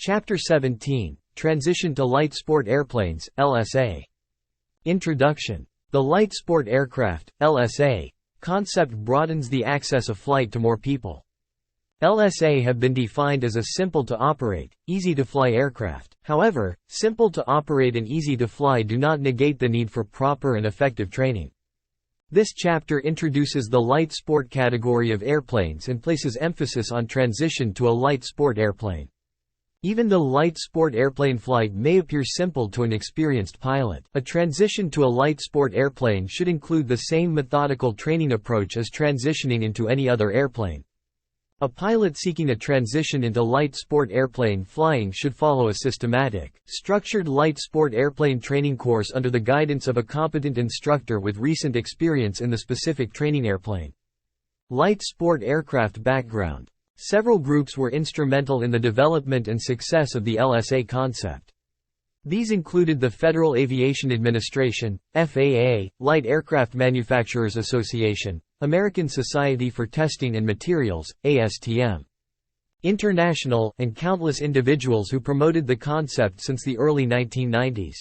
Chapter 17, Transition to Light Sport Airplanes, LSA. Introduction. The light sport aircraft, LSA, concept broadens the access of flight to more people. LSA have been defined as a simple-to-operate, easy-to-fly aircraft. However, simple-to-operate and easy-to-fly do not negate the need for proper and effective training. This chapter introduces the light sport category of airplanes and places emphasis on transition to a light sport airplane. Even though light sport airplane flight may appear simple to an experienced pilot, a transition to a light sport airplane should include the same methodical training approach as transitioning into any other airplane. A pilot seeking a transition into light sport airplane flying should follow a systematic, structured light sport airplane training course under the guidance of a competent instructor with recent experience in the specific training airplane. Light sport aircraft background. Several groups were instrumental in the development and success of the LSA concept. These included the Federal Aviation Administration, FAA, Light Aircraft Manufacturers Association, American Society for Testing and Materials, ASTM. International, and countless individuals who promoted the concept since the early 1990s.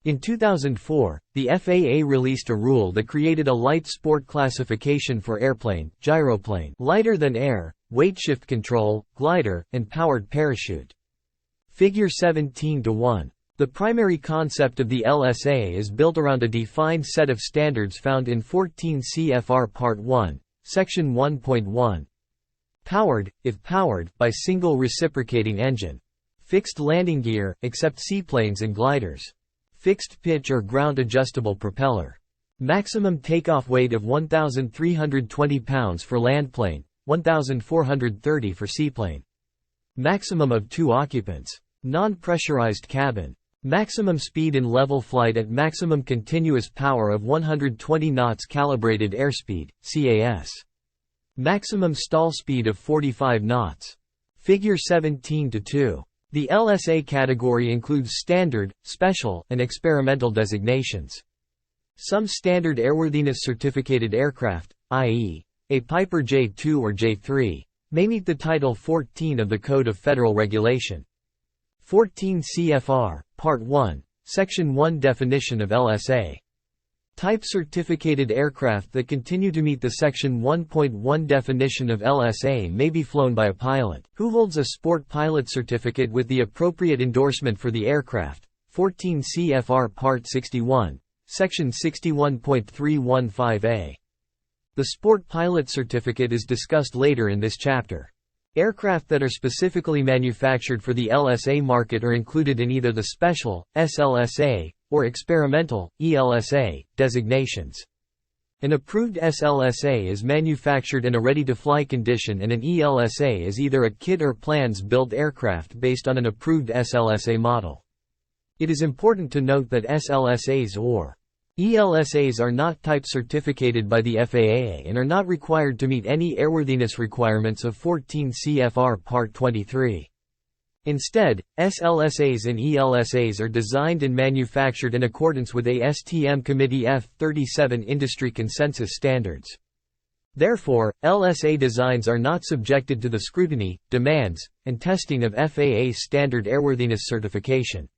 In 2004, the FAA released a rule that created a light sport classification for airplane, gyroplane, lighter than air, weight shift control, glider, and powered parachute. Figure 17:1. The primary concept of the LSA is built around a defined set of standards found in 14 CFR Part 1, Section 1.1. Powered, if powered, by single reciprocating engine. Fixed landing gear, except seaplanes and gliders. Fixed pitch or ground adjustable propeller. Maximum takeoff weight of 1,320 pounds for landplane, 1,430 for seaplane. Maximum of 2 occupants. Non-pressurized cabin. Maximum speed in level flight at maximum continuous power of 120 knots calibrated airspeed, CAS. Maximum stall speed of 45 knots. Figure 17:2. The LSA category includes standard, special, and experimental designations. Some standard airworthiness certificated aircraft, i.e., a Piper J2 or J3, may meet the Title 14 of the Code of Federal Regulation. 14 CFR, Part 1, Section 1 definition of LSA. Type certificated aircraft that continue to meet the Section 1.1 definition of LSA may be flown by a pilot, who holds a sport pilot certificate with the appropriate endorsement for the aircraft. 14 CFR Part 61, Section 61.315a. The sport pilot certificate is discussed later in this chapter. Aircraft that are specifically manufactured for the LSA market are included in either the special, SLSA, or experimental, ELSA, designations. An approved SLSA is manufactured in a ready-to-fly condition, and an ELSA is either a kit or plans-built aircraft based on an approved SLSA model. It is important to note that SLSAs or ELSAs are not type certificated by the FAA and are not required to meet any airworthiness requirements of 14 CFR Part 23. Instead, SLSAs and ELSAs are designed and manufactured in accordance with ASTM Committee F-37 industry consensus standards. Therefore, LSA designs are not subjected to the scrutiny, demands, and testing of FAA standard airworthiness certification.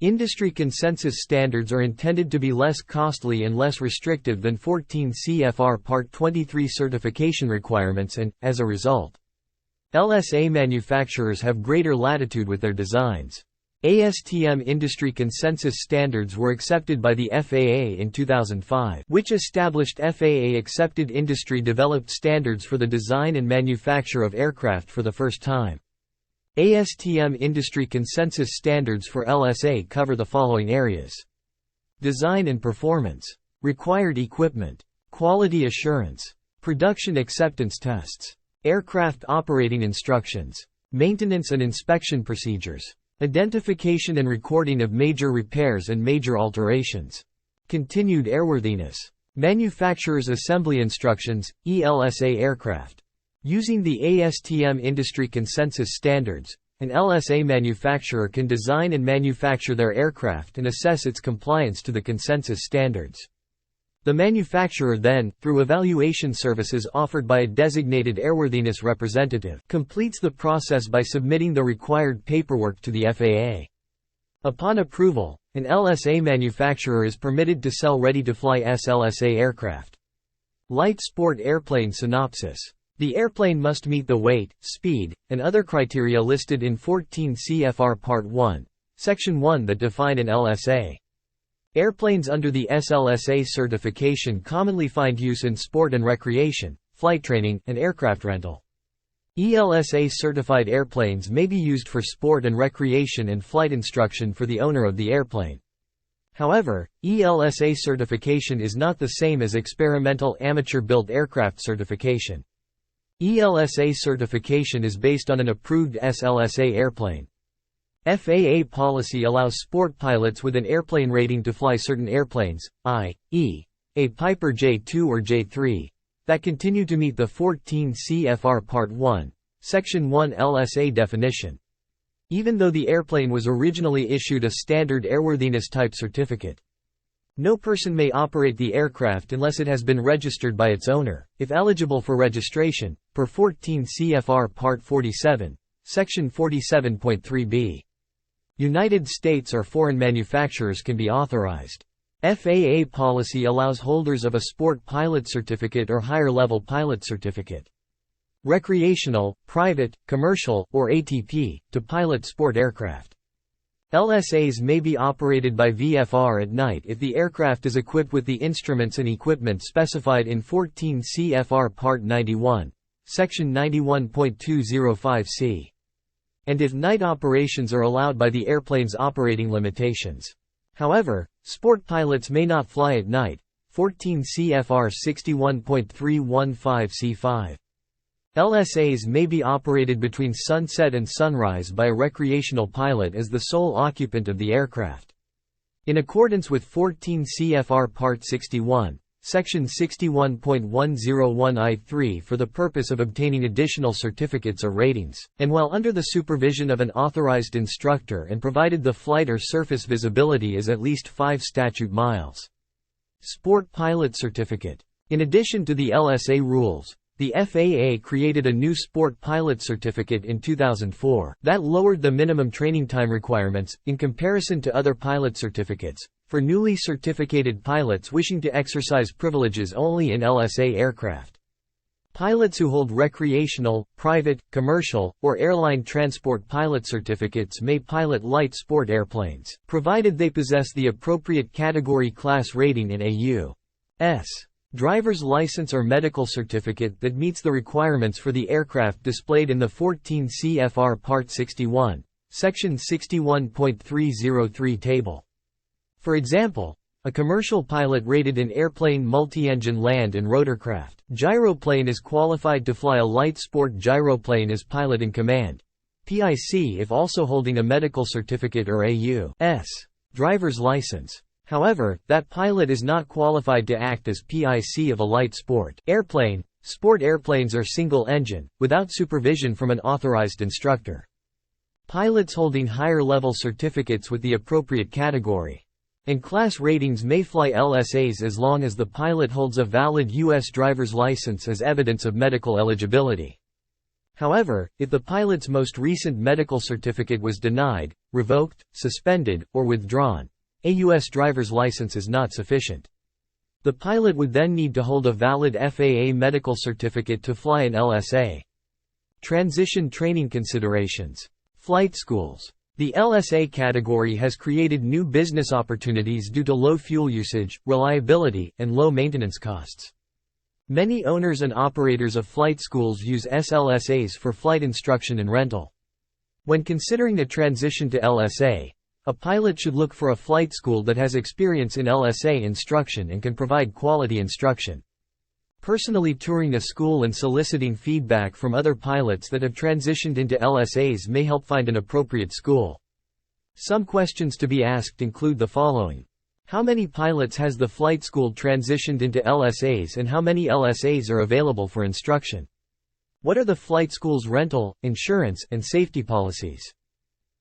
Industry consensus standards are intended to be less costly and less restrictive than 14 CFR Part 23 certification requirements and, as a result, LSA manufacturers have greater latitude with their designs. ASTM industry consensus standards were accepted by the FAA in 2005, which established FAA-accepted industry-developed standards for the design and manufacture of aircraft for the first time. ASTM industry consensus standards for LSA cover the following areas: design and performance, required equipment, quality assurance, production acceptance tests, aircraft operating instructions, maintenance and inspection procedures, identification and recording of major repairs and major alterations, continued airworthiness, manufacturer's assembly instructions, ELSA aircraft. Using the ASTM industry consensus standards, an LSA manufacturer can design and manufacture their aircraft and assess its compliance to the consensus standards. The manufacturer then, through evaluation services offered by a designated airworthiness representative, completes the process by submitting the required paperwork to the FAA. Upon approval, an LSA manufacturer is permitted to sell ready-to-fly LSA aircraft. Light sport airplane synopsis. The airplane must meet the weight, speed, and other criteria listed in 14 CFR Part 1, Section 1 that define an LSA. Airplanes under the LSA certification commonly find use in sport and recreation, flight training, and aircraft rental. LSA-certified airplanes may be used for sport and recreation and flight instruction for the owner of the airplane. However, LSA certification is not the same as experimental amateur-built aircraft certification. LSA certification is based on an approved LSA airplane. FAA policy allows sport pilots with an airplane rating to fly certain airplanes, i.e., a Piper J2 or J3, that continue to meet the 14 CFR Part 1, Section 1 LSA definition, even though the airplane was originally issued a standard airworthiness type certificate. No person may operate the aircraft unless it has been registered by its owner, if eligible for registration, per 14 CFR Part 47, Section 47.3b. United States or foreign manufacturers can be authorized. FAA policy allows holders of a sport pilot certificate or higher-level pilot certificate, recreational, private, commercial, or ATP, to pilot sport aircraft. LSAs may be operated by VFR at night if the aircraft is equipped with the instruments and equipment specified in 14 CFR Part 91, Section 91.205c. And if night operations are allowed by the airplane's operating limitations. However, sport pilots may not fly at night, 14 CFR 61.315c5. LSAs may be operated between sunset and sunrise by a recreational pilot as the sole occupant of the aircraft. In accordance with 14 CFR Part 61, Section 61.101I3 for the purpose of obtaining additional certificates or ratings, and while under the supervision of an authorized instructor and provided the flight or surface visibility is at least 5 statute miles. Sport Pilot Certificate. In addition to the LSA rules, the FAA created a new Sport Pilot Certificate in 2004 that lowered the minimum training time requirements, in comparison to other pilot certificates, for newly certificated pilots wishing to exercise privileges only in LSA aircraft. Pilots who hold recreational, private, commercial, or airline transport pilot certificates may pilot light sport airplanes, provided they possess the appropriate category class rating in a U.S. driver's license or medical certificate that meets the requirements for the aircraft displayed in the 14 CFR Part 61, Section 61.303 table. For example, a commercial pilot rated in airplane multi-engine land and rotorcraft gyroplane is qualified to fly a light sport gyroplane as pilot in command, PIC, if also holding a medical certificate or a U.S. driver's license. However, that pilot is not qualified to act as PIC of a light sport airplane. Sport airplanes are single-engine, without supervision from an authorized instructor. Pilots holding higher-level certificates with the appropriate category and class ratings may fly LSAs as long as the pilot holds a valid U.S. driver's license as evidence of medical eligibility. However, if the pilot's most recent medical certificate was denied, revoked, suspended, or withdrawn, a U.S. driver's license is not sufficient. The pilot would then need to hold a valid FAA medical certificate to fly an LSA. Transition training considerations. Flight schools. The LSA category has created new business opportunities due to low fuel usage, reliability, and low maintenance costs. Many owners and operators of flight schools use LSAs for flight instruction and rental. When considering the transition to LSA, a pilot should look for a flight school that has experience in LSA instruction and can provide quality instruction. Personally touring a school and soliciting feedback from other pilots that have transitioned into LSAs may help find an appropriate school. Some questions to be asked include the following. How many pilots has the flight school transitioned into LSAs and how many LSAs are available for instruction? What are the flight school's rental, insurance, and safety policies?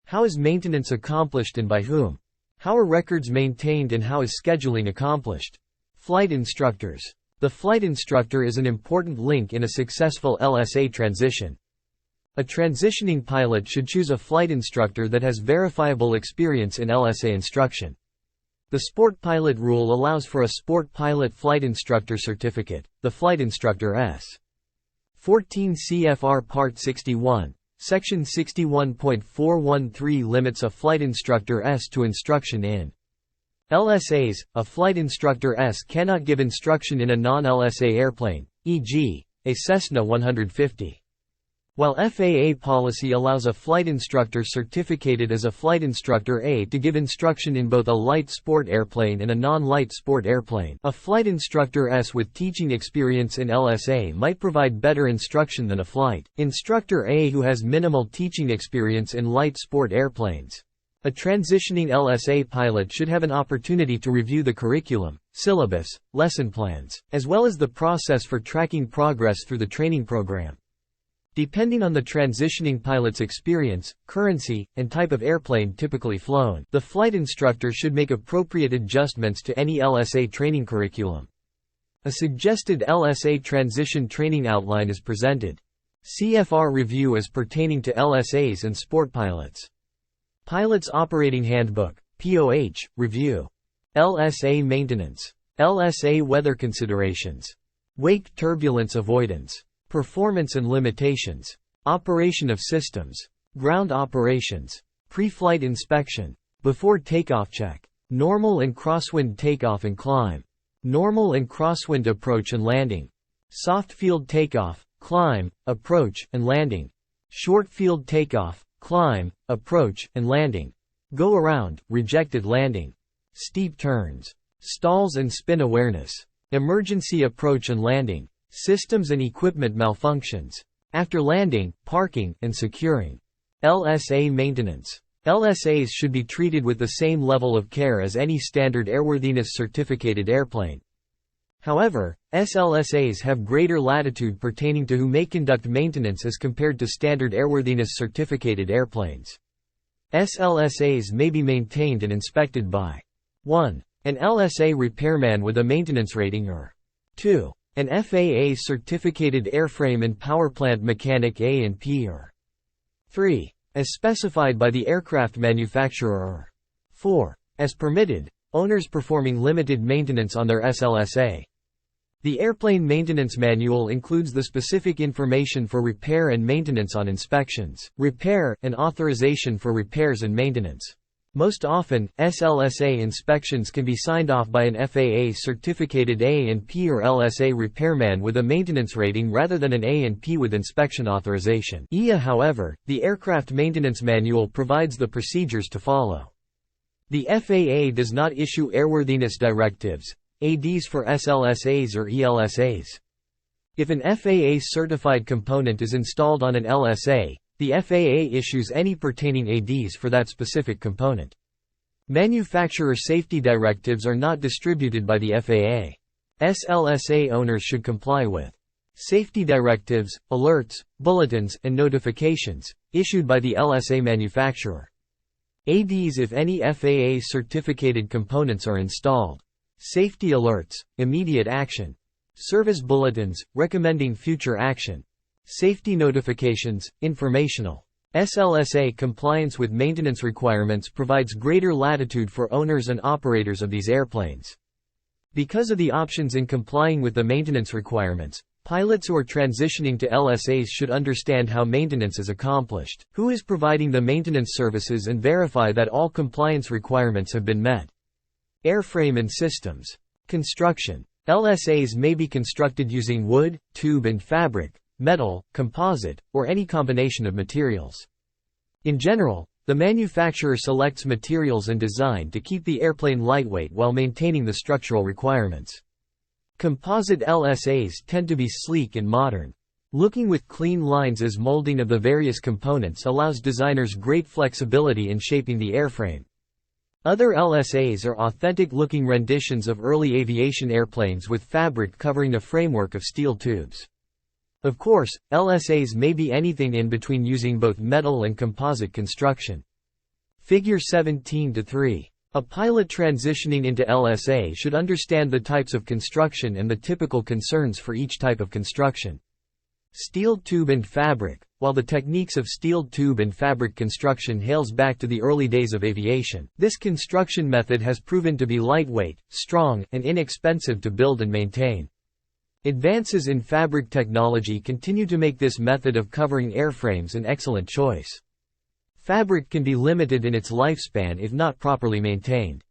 How is maintenance accomplished and by whom? How are records maintained and how is scheduling accomplished? Flight instructors. The flight instructor is an important link in a successful LSA transition. A transitioning pilot should choose a flight instructor that has verifiable experience in LSA instruction. The Sport Pilot Rule allows for a Sport Pilot Flight Instructor Certificate, the Flight Instructor S. 14 CFR Part 61, Section 61.413 limits a flight instructor S to instruction in LSAs. A flight instructor S cannot give instruction in a non-LSA airplane, e.g., a Cessna 150. While FAA policy allows a flight instructor certificated as a flight instructor A to give instruction in both a light sport airplane and a non-light sport airplane, a flight instructor S with teaching experience in LSA might provide better instruction than a flight instructor A who has minimal teaching experience in light sport airplanes. A transitioning LSA pilot should have an opportunity to review the curriculum, syllabus, lesson plans, as well as the process for tracking progress through the training program. Depending on the transitioning pilot's experience, currency, and type of airplane typically flown, the flight instructor should make appropriate adjustments to any LSA training curriculum. A suggested LSA transition training outline is presented. CFR review as pertaining to LSAs and sport pilots. Pilot's Operating Handbook, POH, review. LSA maintenance. LSA weather considerations. Wake turbulence avoidance. Performance and limitations. Operation of systems. Ground operations. Pre-flight inspection. Before takeoff check. Normal and crosswind takeoff and climb. Normal and crosswind approach and landing. Soft field takeoff, climb, approach, and landing. Short field takeoff, climb, approach, and landing. Go around, rejected landing. Steep turns. Stalls and spin awareness. Emergency approach and landing. Systems and equipment malfunctions. After landing, parking, and securing. LSA maintenance. LSAs should be treated with the same level of care as any standard airworthiness certificated airplane. However, SLSAs have greater latitude pertaining to who may conduct maintenance as compared to standard airworthiness certificated airplanes. SLSAs may be maintained and inspected by 1. An LSA repairman with a maintenance rating or 2. An FAA certificated airframe and powerplant mechanic A&P or 3. As specified by the aircraft manufacturer or 4. As permitted, owners performing limited maintenance on their SLSA. The Airplane Maintenance Manual includes the specific information for repair and maintenance on inspections, repair, and authorization for repairs and maintenance. Most often, SLSA inspections can be signed off by an FAA certificated A&P or LSA repairman with a maintenance rating rather than an A&P with inspection authorization. However, the Aircraft Maintenance Manual provides the procedures to follow. The FAA does not issue airworthiness directives, ADs for SLSAs or ELSAs. If an FAA certified component is installed on an LSA, the FAA issues any pertaining ADs for that specific component. Manufacturer safety directives are not distributed by the FAA. SLSA owners should comply with safety directives, alerts, bulletins, and notifications issued by the LSA manufacturer. ADs if any FAA certificated components are installed. Safety alerts, immediate action. Service bulletins, recommending future action. Safety notifications, informational. SLSA compliance with maintenance requirements provides greater latitude for owners and operators of these airplanes. Because of the options in complying with the maintenance requirements, pilots who are transitioning to LSAs should understand how maintenance is accomplished, who is providing the maintenance services, and verify that all compliance requirements have been met. Airframe and systems. Construction. LSAs may be constructed using wood, tube and fabric, metal, composite, or any combination of materials. In general, the manufacturer selects materials and design to keep the airplane lightweight while maintaining the structural requirements. Composite LSAs tend to be sleek and modern. Looking with clean lines as molding of the various components allows designers great flexibility in shaping the airframe. Other LSAs are authentic-looking renditions of early aviation airplanes with fabric covering a framework of steel tubes. Of course, LSAs may be anything in between using both metal and composite construction. Figure 17-3. A pilot transitioning into LSA should understand the types of construction and the typical concerns for each type of construction. Steel tube and fabric. While the techniques of steel tube and fabric construction hails back to the early days of aviation, this construction method has proven to be lightweight, strong, and inexpensive to build and maintain. Advances in fabric technology continue to make this method of covering airframes an excellent choice. Fabric can be limited in its lifespan if not properly maintained.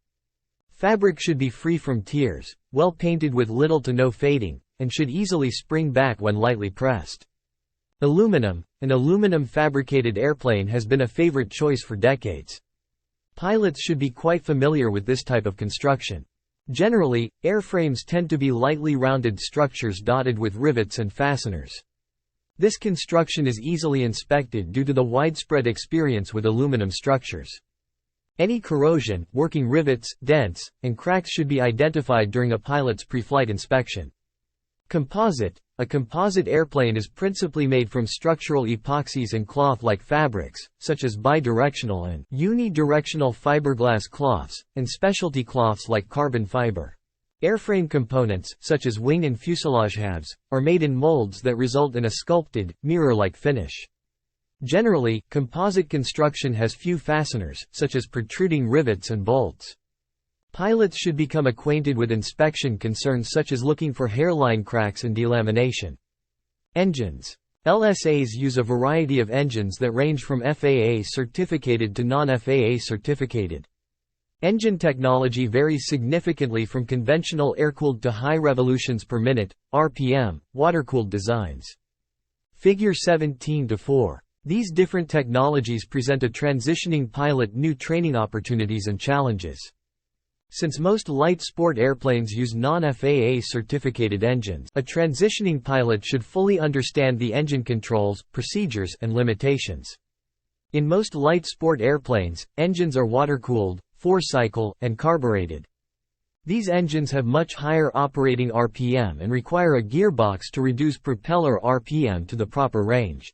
Fabric should be free from tears, well painted with little to no fading, and should easily spring back when lightly pressed. Aluminum. An aluminum fabricated airplane has been a favorite choice for decades. Pilots should be quite familiar with this type of construction. Generally, airframes tend to be lightly rounded structures dotted with rivets and fasteners. This construction is easily inspected due to the widespread experience with aluminum structures. Any corrosion, working rivets, dents, and cracks should be identified during a pilot's pre-flight inspection. Composite. A composite airplane is principally made from structural epoxies and cloth-like fabrics, such as bidirectional and unidirectional fiberglass cloths, and specialty cloths like carbon fiber. Airframe components, such as wing and fuselage halves, are made in molds that result in a sculpted, mirror-like finish. Generally, composite construction has few fasteners, such as protruding rivets and bolts. Pilots should become acquainted with inspection concerns such as looking for hairline cracks and delamination. Engines. LSAs use a variety of engines that range from FAA certificated to non-FAA certificated. Engine technology varies significantly from conventional air-cooled to high revolutions per minute, RPM, water-cooled designs. Figure 17-4. These different technologies present a transitioning pilot new training opportunities and challenges. Since most light sport airplanes use non-FAA certificated engines, a transitioning pilot should fully understand the engine controls, procedures, and limitations. In most light sport airplanes, engines are water-cooled, four-cycle, and carbureted. These engines have much higher operating RPM and require a gearbox to reduce propeller RPM to the proper range.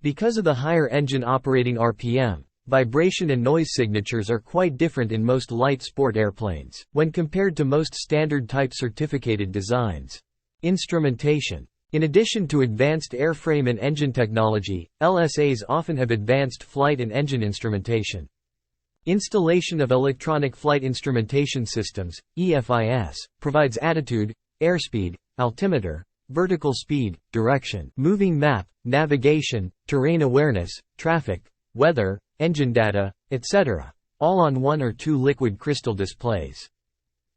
Because of the higher engine operating RPM, vibration and noise signatures are quite different in most light sport airplanes, when compared to most standard type certificated designs. Instrumentation. In addition to advanced airframe and engine technology, LSAs often have advanced flight and engine instrumentation. Installation of electronic flight instrumentation systems, EFIS, provides attitude, airspeed, altimeter, vertical speed, direction, moving map, navigation, terrain awareness, traffic, weather, engine data, etc., all on one or two liquid crystal displays.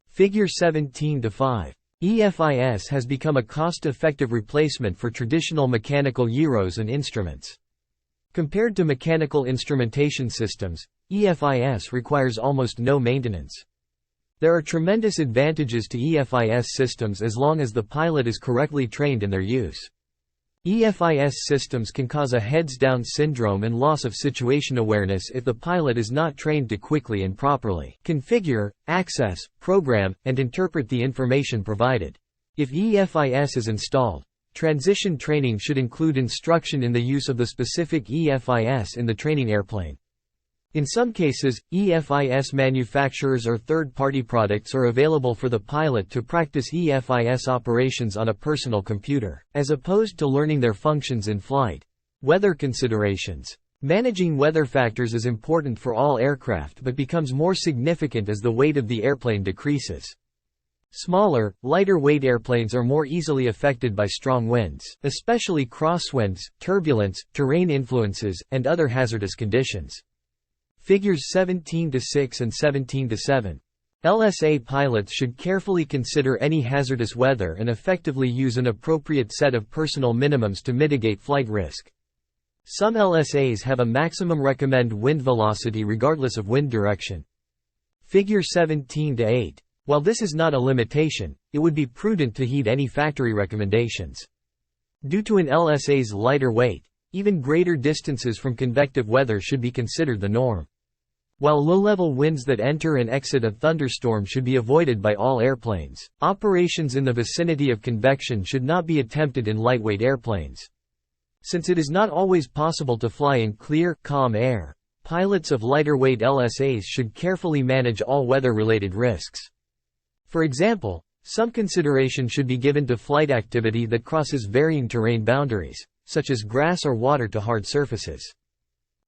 Figure 17-5. EFIS has become a cost-effective replacement for traditional mechanical gyros and instruments. Compared to mechanical instrumentation systems, EFIS requires almost no maintenance. There are tremendous advantages to EFIS systems as long as the pilot is correctly trained in their use. EFIS systems can cause a heads-down syndrome and loss of situation awareness if the pilot is not trained to quickly and properly configure, access, program, and interpret the information provided. If EFIS is installed, transition training should include instruction in the use of the specific EFIS in the training airplane. In some cases, EFIS manufacturers or third-party products are available for the pilot to practice EFIS operations on a personal computer, as opposed to learning their functions in flight. Weather considerations. Managing weather factors is important for all aircraft but becomes more significant as the weight of the airplane decreases. Smaller, lighter-weight airplanes are more easily affected by strong winds, especially crosswinds, turbulence, terrain influences, and other hazardous conditions. Figures 17-6 and 17-7. LSA pilots should carefully consider any hazardous weather and effectively use an appropriate set of personal minimums to mitigate flight risk. Some LSAs have a maximum recommend wind velocity regardless of wind direction. Figure 17-8. While this is not a limitation, it would be prudent to heed any factory recommendations. Due to an LSA's lighter weight, even greater distances from convective weather should be considered the norm. While low-level winds that enter and exit a thunderstorm should be avoided by all airplanes, operations in the vicinity of convection should not be attempted in lightweight airplanes. Since it is not always possible to fly in clear, calm air, pilots of lighter-weight LSAs should carefully manage all weather-related risks. For example, some consideration should be given to flight activity that crosses varying terrain boundaries, such as grass or water to hard surfaces.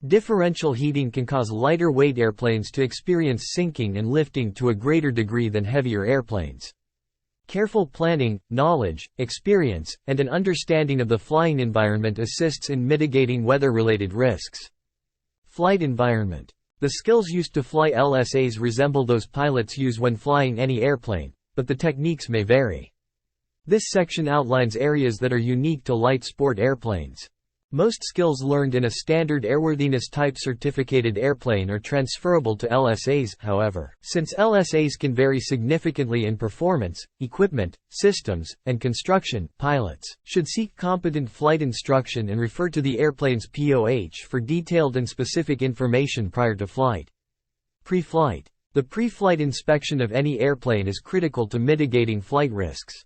Differential heating can cause lighter-weight airplanes to experience sinking and lifting to a greater degree than heavier airplanes. Careful planning, knowledge, experience, and an understanding of the flying environment assists in mitigating weather-related risks. Flight environment. The skills used to fly LSAs resemble those pilots use when flying any airplane, but the techniques may vary. This section outlines areas that are unique to light sport airplanes. Most skills learned in a standard airworthiness type certificated airplane are transferable to LSAs, however. Since LSAs can vary significantly in performance, equipment, systems, and construction, pilots should seek competent flight instruction and refer to the airplane's POH for detailed and specific information prior to flight. Pre-flight. The pre-flight inspection of any airplane is critical to mitigating flight risks.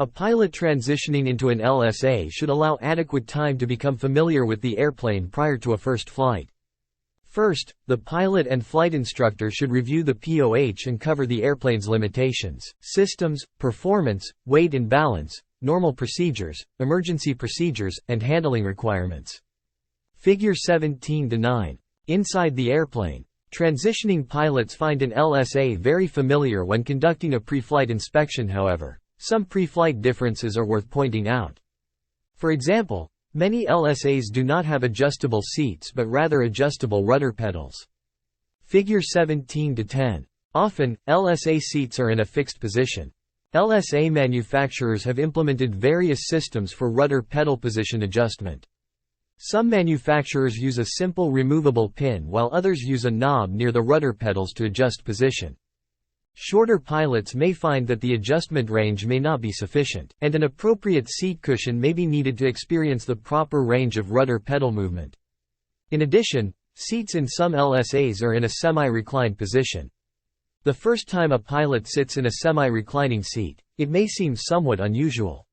A pilot transitioning into an LSA should allow adequate time to become familiar with the airplane prior to a first flight. First, the pilot and flight instructor should review the POH and cover the airplane's limitations, systems, performance, weight and balance, normal procedures, emergency procedures, and handling requirements. Figure 17-9. Inside the airplane. Transitioning pilots find an LSA very familiar when conducting a pre-flight inspection, however. Some pre-flight differences are worth pointing out. For example, many LSAs do not have adjustable seats but rather adjustable rudder pedals. Figure 17-10. Often, LSA seats are in a fixed position. LSA manufacturers have implemented various systems for rudder pedal position adjustment. Some manufacturers use a simple removable pin while others use a knob near the rudder pedals to adjust position. Shorter pilots may find that the adjustment range may not be sufficient, and an appropriate seat cushion may be needed to experience the proper range of rudder pedal movement. In addition, seats in some LSAs are in a semi-reclined position. The first time a pilot sits in a semi-reclining seat, it may seem somewhat unusual.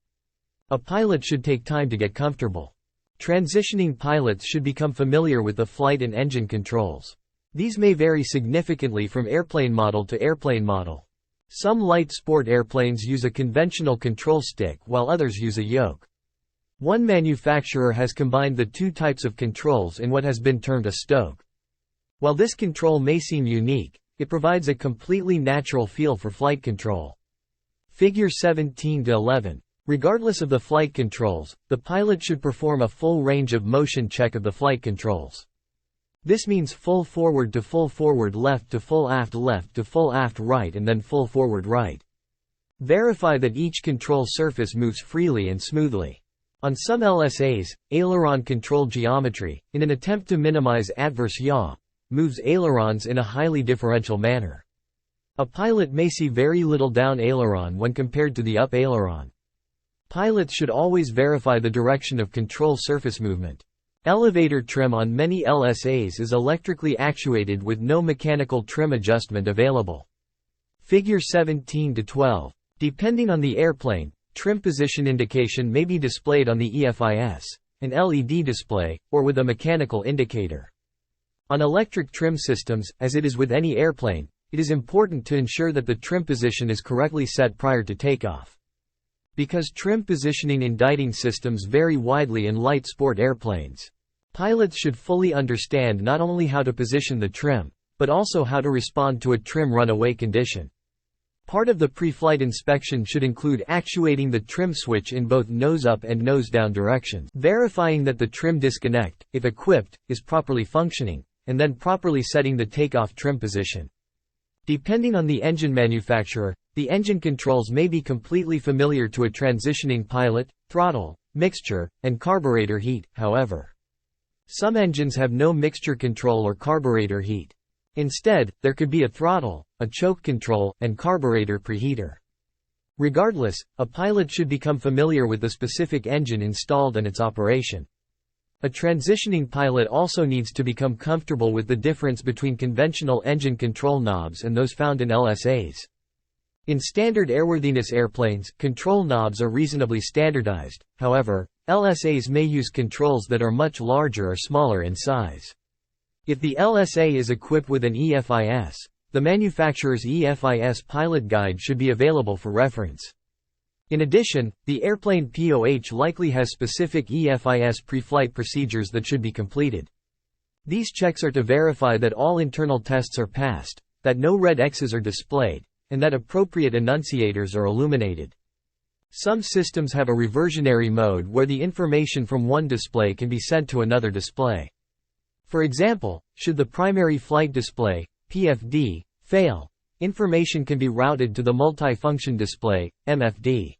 A pilot should take time to get comfortable. Transitioning pilots should become familiar with the flight and engine controls. These may vary significantly from airplane model to airplane model. Some light sport airplanes use a conventional control stick while others use a yoke. One manufacturer has combined the two types of controls in what has been termed a stoke. While this control may seem unique, it provides a completely natural feel for flight control. Figure 17-11. Regardless of the flight controls, the pilot should perform a full range of motion check of the flight controls. This means full forward to full forward left to full aft left to full aft right and then full forward right. Verify that each control surface moves freely and smoothly. On some LSAs, aileron control geometry, in an attempt to minimize adverse yaw, moves ailerons in a highly differential manner. A pilot may see very little down aileron when compared to the up aileron. Pilots should always verify the direction of control surface movement. Elevator trim on many LSAs is electrically actuated with no mechanical trim adjustment available. Figure 17-12. Depending on the airplane, trim position indication may be displayed on the EFIS, an LED display, or with a mechanical indicator. On electric trim systems, as it is with any airplane, it is important to ensure that the trim position is correctly set prior to takeoff. Because trim positioning indicting systems vary widely in light sport airplanes, pilots should fully understand not only how to position the trim, but also how to respond to a trim runaway condition. Part of the pre-flight inspection should include actuating the trim switch in both nose-up and nose-down directions, verifying that the trim disconnect, if equipped, is properly functioning, and then properly setting the takeoff trim position. Depending on the engine manufacturer, the engine controls may be completely familiar to a transitioning pilot: throttle, mixture, and carburetor heat, however. Some engines have no mixture control or carburetor heat. Instead, there could be a throttle, a choke control, and carburetor preheater. Regardless, a pilot should become familiar with the specific engine installed and its operation. A transitioning pilot also needs to become comfortable with the difference between conventional engine control knobs and those found in LSAs. In standard airworthiness airplanes, control knobs are reasonably standardized. However, LSAs may use controls that are much larger or smaller in size. If the LSA is equipped with an EFIS, the manufacturer's EFIS pilot guide should be available for reference. In addition, the airplane POH likely has specific EFIS pre-flight procedures that should be completed. These checks are to verify that all internal tests are passed, that no red X's are displayed, and that appropriate enunciators are illuminated. Some systems have a reversionary mode where the information from one display can be sent to another display. For example, should the primary flight display, PFD, fail, information can be routed to the multifunction display, MFD.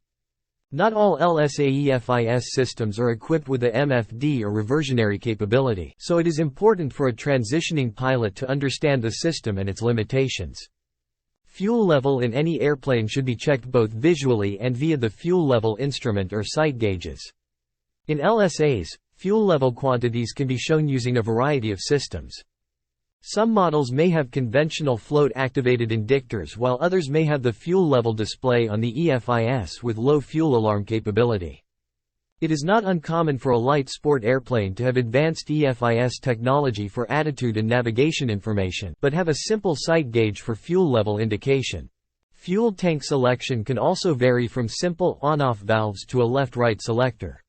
Not all LSA EFIS systems are equipped with the MFD or reversionary capability, so it is important for a transitioning pilot to understand the system and its limitations. Fuel level in any airplane should be checked both visually and via the fuel level instrument or sight gauges. In LSAs, fuel level quantities can be shown using a variety of systems. Some models may have conventional float-activated indicators while others may have the fuel level display on the EFIS with low fuel alarm capability. It is not uncommon for a light sport airplane to have advanced EFIS technology for attitude and navigation information, but have a simple sight gauge for fuel level indication. Fuel tank selection can also vary from simple on-off valves to a left-right selector.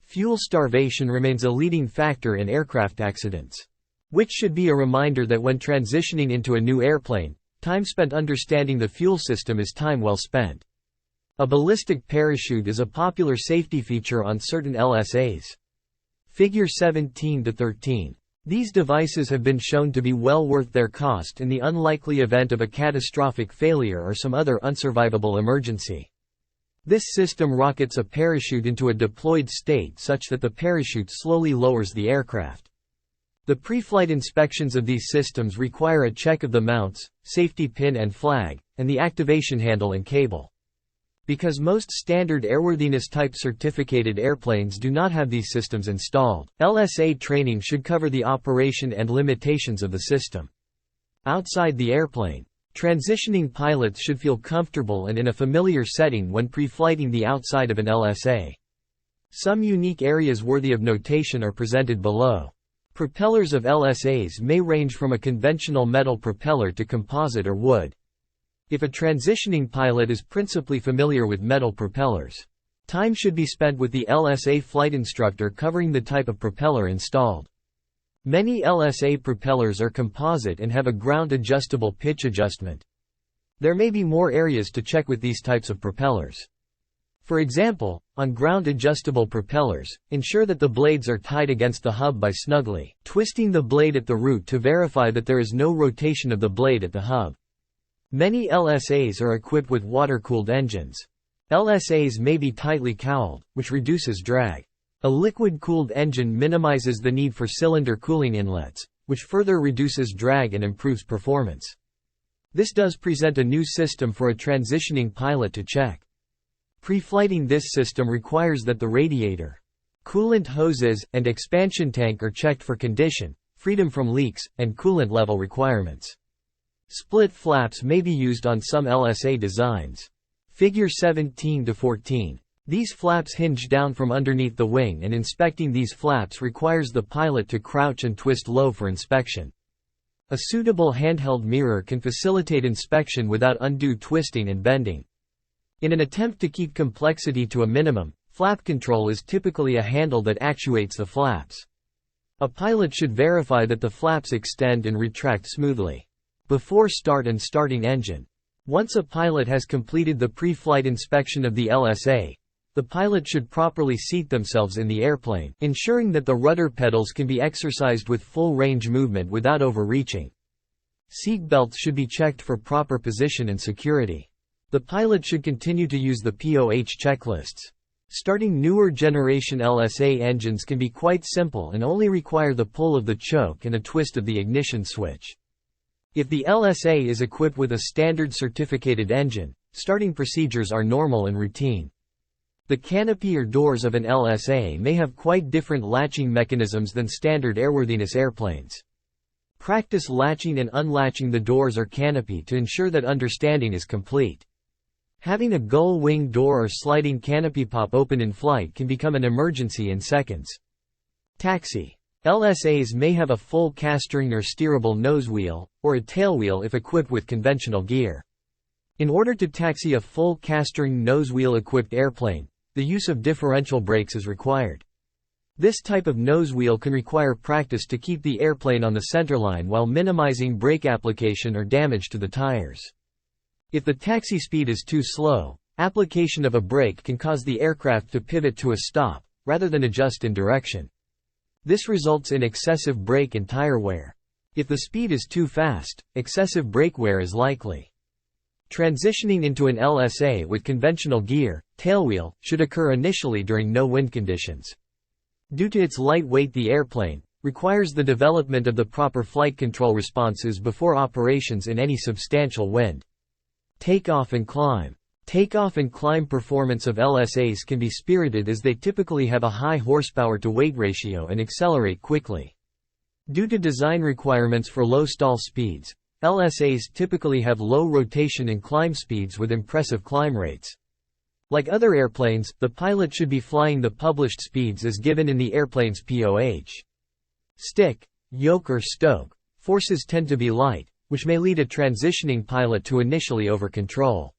Fuel starvation remains a leading factor in aircraft accidents, which should be a reminder that when transitioning into a new airplane, time spent understanding the fuel system is time well spent. A ballistic parachute is a popular safety feature on certain LSAs. Figure 17-13. These devices have been shown to be well worth their cost in the unlikely event of a catastrophic failure or some other unsurvivable emergency. This system rockets a parachute into a deployed state such that the parachute slowly lowers the aircraft. The pre-flight inspections of these systems require a check of the mounts, safety pin and flag, and the activation handle and cable. Because most standard airworthiness-type certificated airplanes do not have these systems installed, LSA training should cover the operation and limitations of the system. Outside the airplane, transitioning pilots should feel comfortable and in a familiar setting when pre-flighting the outside of an LSA. Some unique areas worthy of notation are presented below. Propellers of LSAs may range from a conventional metal propeller to composite or wood. If a transitioning pilot is principally familiar with metal propellers, time should be spent with the LSA flight instructor covering the type of propeller installed. Many LSA propellers are composite and have a ground-adjustable pitch adjustment. There may be more areas to check with these types of propellers. For example, on ground-adjustable propellers, ensure that the blades are tied against the hub by snugly twisting the blade at the root to verify that there is no rotation of the blade at the hub. Many LSAs are equipped with water-cooled engines. LSAs may be tightly cowled, which reduces drag. A liquid-cooled engine minimizes the need for cylinder cooling inlets, which further reduces drag and improves performance. This does present a new system for a transitioning pilot to check. Pre-flighting this system requires that the radiator, coolant hoses, and expansion tank are checked for condition, freedom from leaks, and coolant level requirements. Split flaps may be used on some LSA designs. Figure 17-14. These flaps hinge down from underneath the wing, and inspecting these flaps requires the pilot to crouch and twist low for inspection. A suitable handheld mirror can facilitate inspection without undue twisting and bending. In an attempt to keep complexity to a minimum, flap control is typically a handle that actuates the flaps. A pilot should verify that the flaps extend and retract smoothly before start and starting engine. Once a pilot has completed the pre-flight inspection of the LSA, the pilot should properly seat themselves in the airplane, ensuring that the rudder pedals can be exercised with full range movement without overreaching. Seat belts should be checked for proper position and security. The pilot should continue to use the POH checklists. Starting newer generation LSA engines can be quite simple and only require the pull of the choke and a twist of the ignition switch. If the LSA is equipped with a standard certificated engine, starting procedures are normal and routine. The canopy or doors of an LSA may have quite different latching mechanisms than standard airworthiness airplanes. Practice latching and unlatching the doors or canopy to ensure that understanding is complete. Having a gull wing door or sliding canopy pop open in flight can become an emergency in seconds. Taxi. LSAs may have a full castering or steerable nose wheel, or a tail wheel if equipped with conventional gear. In order to taxi a full castering nose wheel equipped airplane, the use of differential brakes is required. This type of nose wheel can require practice to keep the airplane on the centerline while minimizing brake application or damage to the tires. If the taxi speed is too slow, application of a brake can cause the aircraft to pivot to a stop, rather than adjust in direction. This results in excessive brake and tire wear. If the speed is too fast, excessive brake wear is likely. Transitioning into an LSA with conventional gear, tailwheel, should occur initially during no wind conditions. Due to its light weight, the airplane requires the development of the proper flight control responses before operations in any substantial wind. Takeoff and climb. Takeoff and climb performance of LSAs can be spirited as they typically have a high horsepower to weight ratio and accelerate quickly. Due to design requirements for low stall speeds, LSAs typically have low rotation and climb speeds with impressive climb rates. Like other airplanes, the pilot should be flying the published speeds as given in the airplane's POH. Stick, yoke or stoke forces tend to be light, which may lead a transitioning pilot to initially over-control.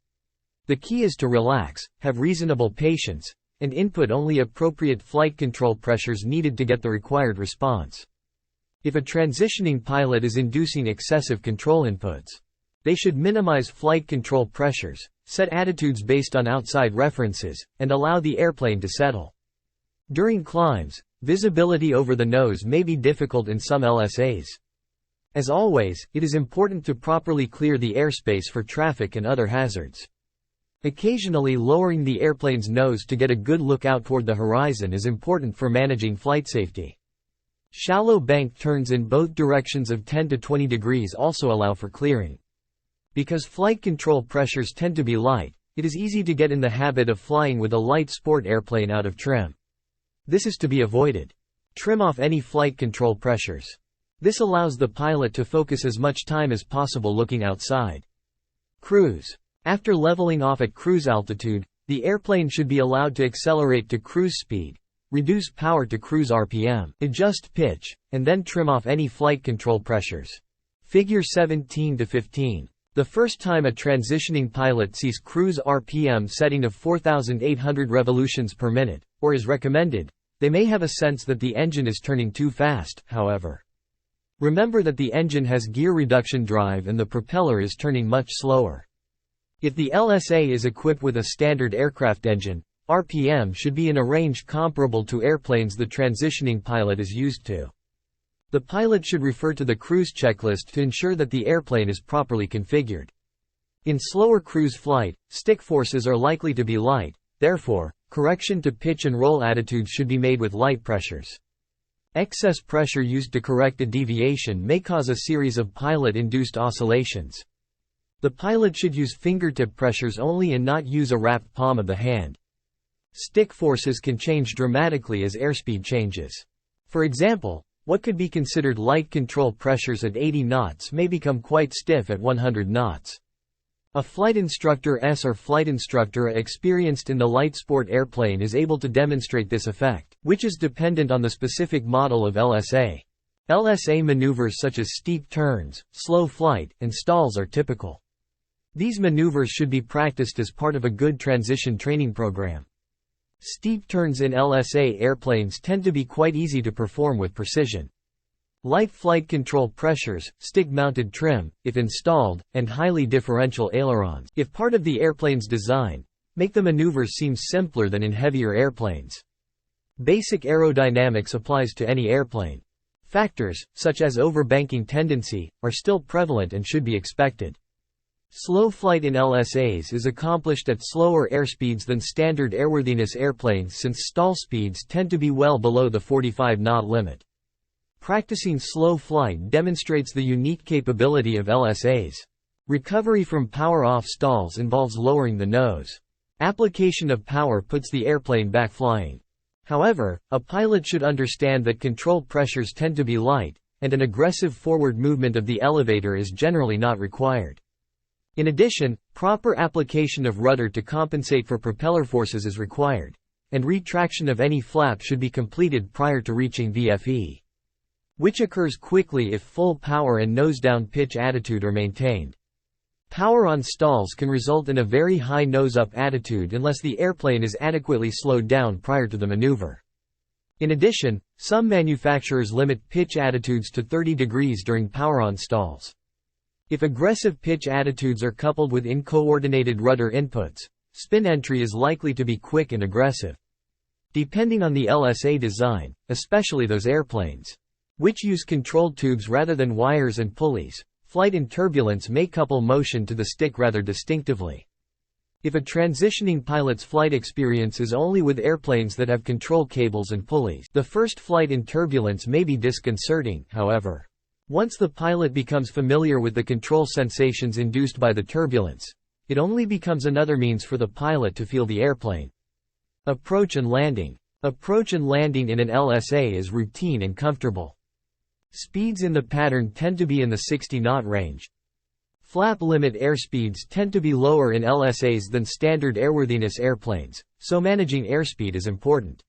The key is to relax, have reasonable patience, and input only appropriate flight control pressures needed to get the required response. If a transitioning pilot is inducing excessive control inputs, they should minimize flight control pressures, set attitudes based on outside references, and allow the airplane to settle. During climbs, visibility over the nose may be difficult in some LSAs. As always, it is important to properly clear the airspace for traffic and other hazards. Occasionally lowering the airplane's nose to get a good look out toward the horizon is important for managing flight safety. Shallow bank turns in both directions of 10 to 20 degrees also allow for clearing. Because flight control pressures tend to be light, it is easy to get in the habit of flying with a light sport airplane out of trim. This is to be avoided. Trim off any flight control pressures. This allows the pilot to focus as much time as possible looking outside. Cruise. After leveling off at cruise altitude, the airplane should be allowed to accelerate to cruise speed, reduce power to cruise RPM, adjust pitch, and then trim off any flight control pressures. Figure 17 to 15. The first time a transitioning pilot sees cruise RPM setting of 4,800 revolutions per minute, or is recommended, they may have a sense that the engine is turning too fast, however. Remember that the engine has gear reduction drive and the propeller is turning much slower. If the LSA is equipped with a standard aircraft engine, RPM should be in a range comparable to airplanes the transitioning pilot is used to. The pilot should refer to the cruise checklist to ensure that the airplane is properly configured. In slower cruise flight, stick forces are likely to be light, therefore, correction to pitch and roll attitudes should be made with light pressures. Excess pressure used to correct a deviation may cause a series of pilot-induced oscillations. The pilot should use fingertip pressures only and not use a wrapped palm of the hand. Stick forces can change dramatically as airspeed changes. For example, what could be considered light control pressures at 80 knots may become quite stiff at 100 knots. A flight instructor or flight instructor experienced in the light sport airplane is able to demonstrate this effect, which is dependent on the specific model of LSA. LSA maneuvers such as steep turns, slow flight, and stalls are typical. These maneuvers should be practiced as part of a good transition training program. Steep turns in LSA airplanes tend to be quite easy to perform with precision. Light flight control pressures, stick-mounted trim, if installed, and highly differential ailerons, if part of the airplane's design, make the maneuvers seem simpler than in heavier airplanes. Basic aerodynamics applies to any airplane. Factors, such as overbanking tendency, are still prevalent and should be expected. Slow flight in LSAs is accomplished at slower airspeeds than standard airworthiness airplanes since stall speeds tend to be well below the 45-knot limit. Practicing slow flight demonstrates the unique capability of LSAs. Recovery from power-off stalls involves lowering the nose. Application of power puts the airplane back flying. However, a pilot should understand that control pressures tend to be light, and an aggressive forward movement of the elevator is generally not required. In addition, proper application of rudder to compensate for propeller forces is required, and retraction of any flap should be completed prior to reaching VFE. which occurs quickly if full power and nose-down pitch attitude are maintained. Power on stalls can result in a very high nose-up attitude unless the airplane is adequately slowed down prior to the maneuver. In addition, some manufacturers limit pitch attitudes to 30 degrees during power on stalls. If aggressive pitch attitudes are coupled with uncoordinated rudder inputs, spin entry is likely to be quick and aggressive. Depending on the LSA design, especially those airplanes which use control tubes rather than wires and pulleys, flight in turbulence may couple motion to the stick rather distinctively. If a transitioning pilot's flight experience is only with airplanes that have control cables and pulleys, the first flight in turbulence may be disconcerting, however. Once the pilot becomes familiar with the control sensations induced by the turbulence, it only becomes another means for the pilot to feel the airplane. Approach and landing. Approach and landing in an LSA is routine and comfortable. Speeds in the pattern tend to be in the 60-knot range. Flap limit airspeeds tend to be lower in LSAs than standard airworthiness airplanes, so managing airspeed is important.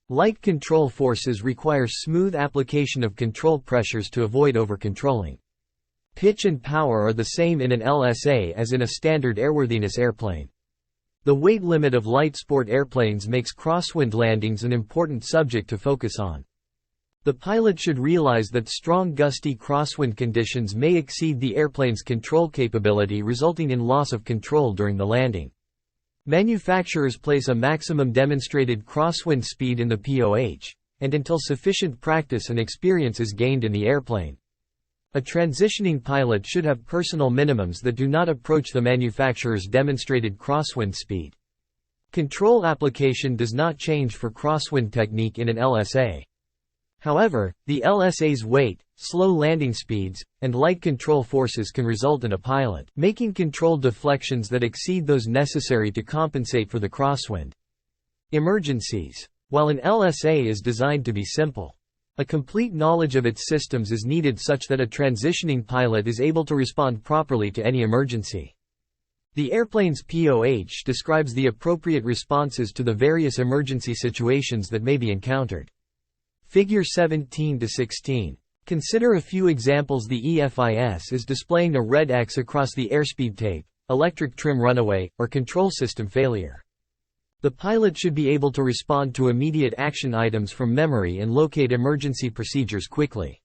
Light control forces require smooth application of control pressures to avoid over-controlling. Pitch and power are the same in an LSA as in a standard airworthiness airplane. The weight limit of light sport airplanes makes crosswind landings an important subject to focus on. The pilot should realize that strong gusty crosswind conditions may exceed the airplane's control capability, resulting in loss of control during the landing. Manufacturers place a maximum demonstrated crosswind speed in the POH, and until sufficient practice and experience is gained in the airplane. A transitioning pilot should have personal minimums that do not approach the manufacturer's demonstrated crosswind speed. Control application does not change for crosswind technique in an LSA. However, the LSA's weight, slow landing speeds, and light control forces can result in a pilot making control deflections that exceed those necessary to compensate for the crosswind. Emergencies. While an LSA is designed to be simple, a complete knowledge of its systems is needed such that a transitioning pilot is able to respond properly to any emergency. The airplane's POH describes the appropriate responses to the various emergency situations that may be encountered. Figure 17-16. Consider a few examples. The EFIS is displaying a red X across the airspeed tape, electric trim runaway, or control system failure. The pilot should be able to respond to immediate action items from memory and locate emergency procedures quickly.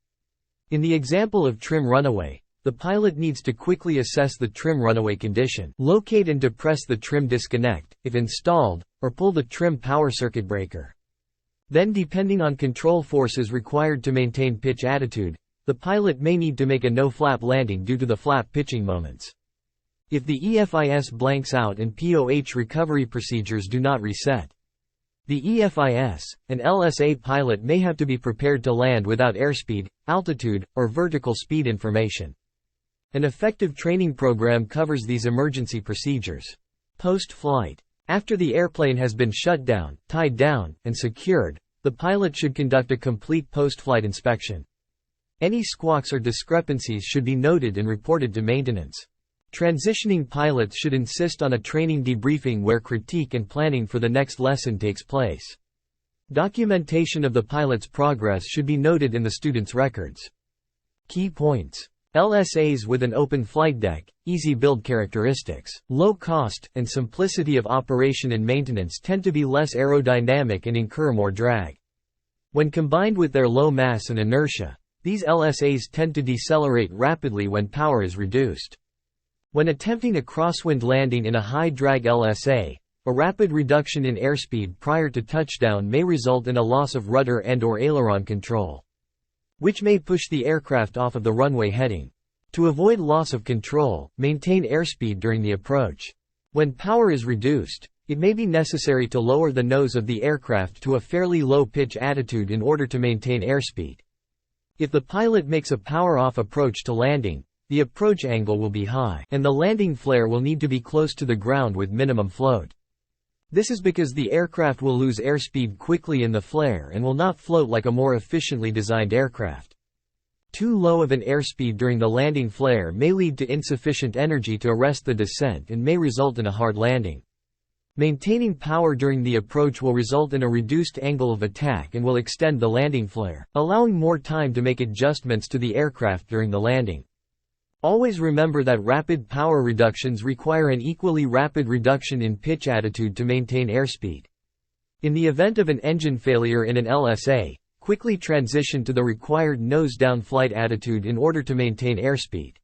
In the example of trim runaway, the pilot needs to quickly assess the trim runaway condition, locate and depress the trim disconnect, if installed, or pull the trim power circuit breaker. Then, depending on control forces required to maintain pitch attitude, the pilot may need to make a no-flap landing due to the flap pitching moments. If the EFIS blanks out and POH recovery procedures do not reset, the EFIS, an LSA pilot may have to be prepared to land without airspeed, altitude, or vertical speed information. An effective training program covers these emergency procedures. Post-flight. After the airplane has been shut down, tied down, and secured, the pilot should conduct a complete post-flight inspection. Any squawks or discrepancies should be noted and reported to maintenance. Transitioning pilots should insist on a training debriefing where critique and planning for the next lesson takes place. Documentation of the pilot's progress should be noted in the student's records. Key points. LSAs with an open flight deck, easy build characteristics, low cost, and simplicity of operation and maintenance tend to be less aerodynamic and incur more drag. When combined with their low mass and inertia, these LSAs tend to decelerate rapidly when power is reduced. When attempting a crosswind landing in a high-drag LSA, a rapid reduction in airspeed prior to touchdown may result in a loss of rudder and/or aileron control, which may push the aircraft off of the runway heading. To avoid loss of control, maintain airspeed during the approach. When power is reduced, it may be necessary to lower the nose of the aircraft to a fairly low pitch attitude in order to maintain airspeed. If the pilot makes a power-off approach to landing, the approach angle will be high, and the landing flare will need to be close to the ground with minimum float. This is because the aircraft will lose airspeed quickly in the flare and will not float like a more efficiently designed aircraft. Too low of an airspeed during the landing flare may lead to insufficient energy to arrest the descent and may result in a hard landing. Maintaining power during the approach will result in a reduced angle of attack and will extend the landing flare, allowing more time to make adjustments to the aircraft during the landing. Always remember that rapid power reductions require an equally rapid reduction in pitch attitude to maintain airspeed. In the event of an engine failure in an LSA, quickly transition to the required nose-down flight attitude in order to maintain airspeed.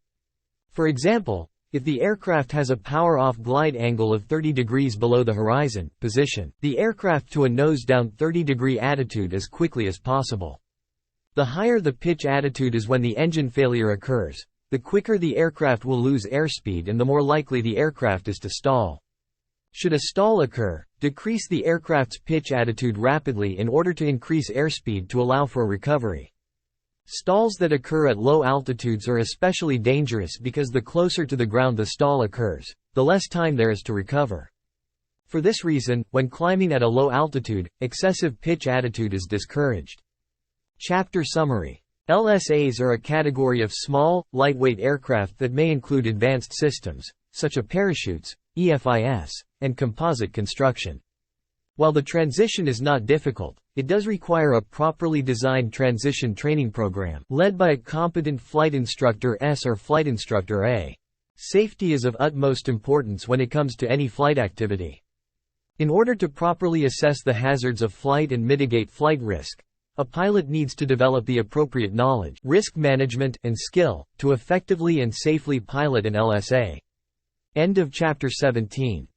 For example, if the aircraft has a power-off glide angle of 30 degrees below the horizon, position the aircraft to a nose-down 30-degree attitude as quickly as possible. The higher the pitch attitude is when the engine failure occurs, the quicker the aircraft will lose airspeed and the more likely the aircraft is to stall. Should a stall occur, decrease the aircraft's pitch attitude rapidly in order to increase airspeed to allow for a recovery. Stalls that occur at low altitudes are especially dangerous because the closer to the ground the stall occurs, the less time there is to recover. For this reason, when climbing at a low altitude, excessive pitch attitude is discouraged. Chapter Summary. LSAs are a category of small, lightweight aircraft that may include advanced systems, such as parachutes, EFIS, and composite construction. While the transition is not difficult, it does require a properly designed transition training program, led by a competent flight instructor S or flight instructor A. Safety is of utmost importance when it comes to any flight activity. In order to properly assess the hazards of flight and mitigate flight risk, a pilot needs to develop the appropriate knowledge, risk management, and skill to effectively and safely pilot an LSA. End of Chapter 17.